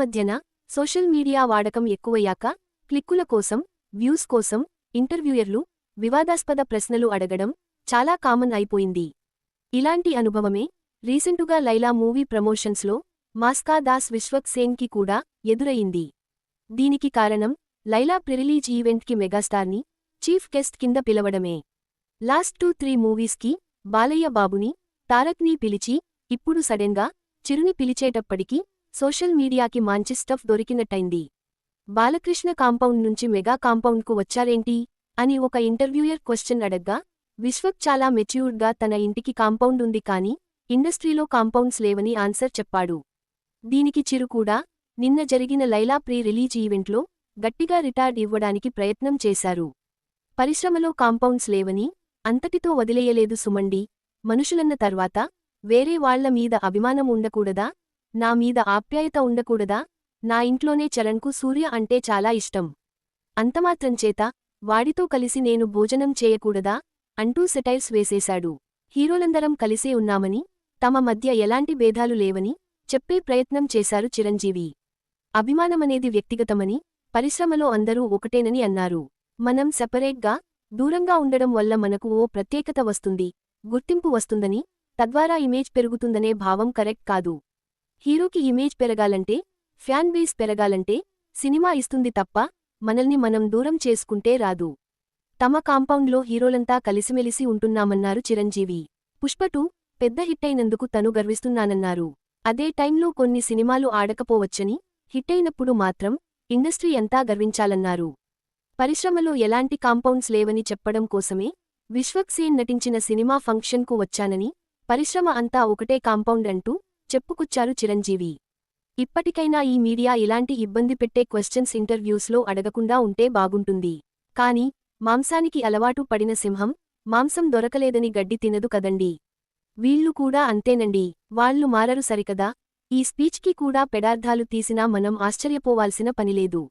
మధ్యన social media వాడకం ఎక్కువయ్యాక క్లిక్కుల కోసం, వ్యూస్ కోసం ఇంటర్వ్యూయర్లు వివాదాస్పద ప్రశ్నలు అడగడం చాలా కామన్ అయిపోయింది. ఇలాంటి అనుభవమే రీసెంటుగా లైలా మూవీ ప్రమోషన్స్లో మాస్కా దాస్ విశ్వక్ సేన్కి కూడా ఎదురయింది. దీనికి కారణం లైలా ప్రిరిలీజ్ ఈవెంట్కి మెగాస్టార్ని చీఫ్ గెస్ట్ కింద పిలవడమే. లాస్ట్ 2-3 మూవీస్కి బాలయ్య బాబుని, తారక్ని పిలిచి ఇప్పుడు సడెన్గా చిరుని పిలిచేటప్పటికి సోషల్ మీడియాకి మంచి స్టఫ్ దొరికినట్టయింది. బాలకృష్ణ కాంపౌండ్ నుంచి మెగా కాంపౌండ్కు వచ్చారేంటి అని ఒక ఇంటర్వ్యూయర్ క్వశ్చన్ అడగ్గా విశ్వక్ చాలా మెచ్యూర్డ్గా తన ఇంటికి కాంపౌండ్ ఉంది కానీ ఇండస్ట్రీలో కాంపౌండ్స్ లేవని ఆన్సర్ చెప్పాడు. దీనికి చిరు కూడా నిన్న జరిగిన లైలా ప్రీ రిలీజ్ ఈవెంట్లో గట్టిగా రిటార్డ్ ఇవ్వడానికి ప్రయత్నం చేశారు. పరిశ్రమలో కాంపౌండ్స్ లేవని అంతటితో వదిలేయలేదు సుమండి. మనుషులన్న తర్వాత వేరే వాళ్ల మీద అభిమానం ఉండకూడదా? నా మీద ఆప్యాయత ఉండకూడదా? నా ఇంట్లోనే చరణ్కు సూర్య అంటే చాలా ఇష్టం. అంతమాత్రంచేత వాడితో కలిసి నేను భోజనం చేయకూడదా అంటూ సెటైర్స్ వేసేశాడు. హీరోలందరం కలిసే ఉన్నామని, తమ మధ్య ఎలాంటి భేదాలు లేవని చెప్పే ప్రయత్నం చేశారు చిరంజీవి. అభిమానమనేది వ్యక్తిగతమని, పరిశ్రమలో అందరూ ఒకటేనని అన్నారు. మనం సెపరేట్గా, దూరంగా ఉండడం వల్ల మనకు ఓ ప్రత్యేకత వస్తుంది, గుర్తింపు వస్తుందని, తద్వారా ఇమేజ్ పెరుగుతుందనే భావం కరెక్ట్ కాదు. హీరోకి ఇమేజ్ పెరగాలంటే, ఫ్యాన్ బేస్ పెరగాలంటే సినిమా ఇస్తుంది తప్ప మనల్ని మనం దూరం చేసుకుంటే రాదు. తమ కాంపౌండ్లో హీరోలంతా కలిసిమెలిసి ఉంటున్నామన్నారు చిరంజీవి. పుష్ప 2 పెద్ద హిట్టైనందుకు తను గర్విస్తున్నానన్నారు. అదే టైంలో కొన్ని సినిమాలు ఆడకపోవచ్చని, హిట్టైనప్పుడు మాత్రం ఇండస్ట్రీ అంతా గర్వించాలన్నారు. పరిశ్రమలో ఎలాంటి కాంపౌండ్స్ లేవని చెప్పడం కోసమే విశ్వక్ సేన్ నటించిన సినిమా ఫంక్షన్కు వచ్చానని, పరిశ్రమ అంతా ఒకటే కాంపౌండ్ అంటూ చెప్పుకొచ్చారు చిరంజీవి. ఇప్పటికైనా ఈ మీడియా ఇలాంటి ఇబ్బంది పెట్టే క్వశ్చన్స్ ఇంటర్వ్యూస్లో అడగకుండా ఉంటే బాగుంటుంది. కానీ మాంసానికి అలవాటు పడిన సింహం మాంసం దొరకలేదని గడ్డి తినదు కదండీ. వీళ్లు కూడా అంతేనండి, వాళ్లు మారరు సరికదా. ఈ స్పీచ్కి కూడా పెడార్థాలు తీసినా మనం ఆశ్చర్యపోవాల్సిన పనిలేదు.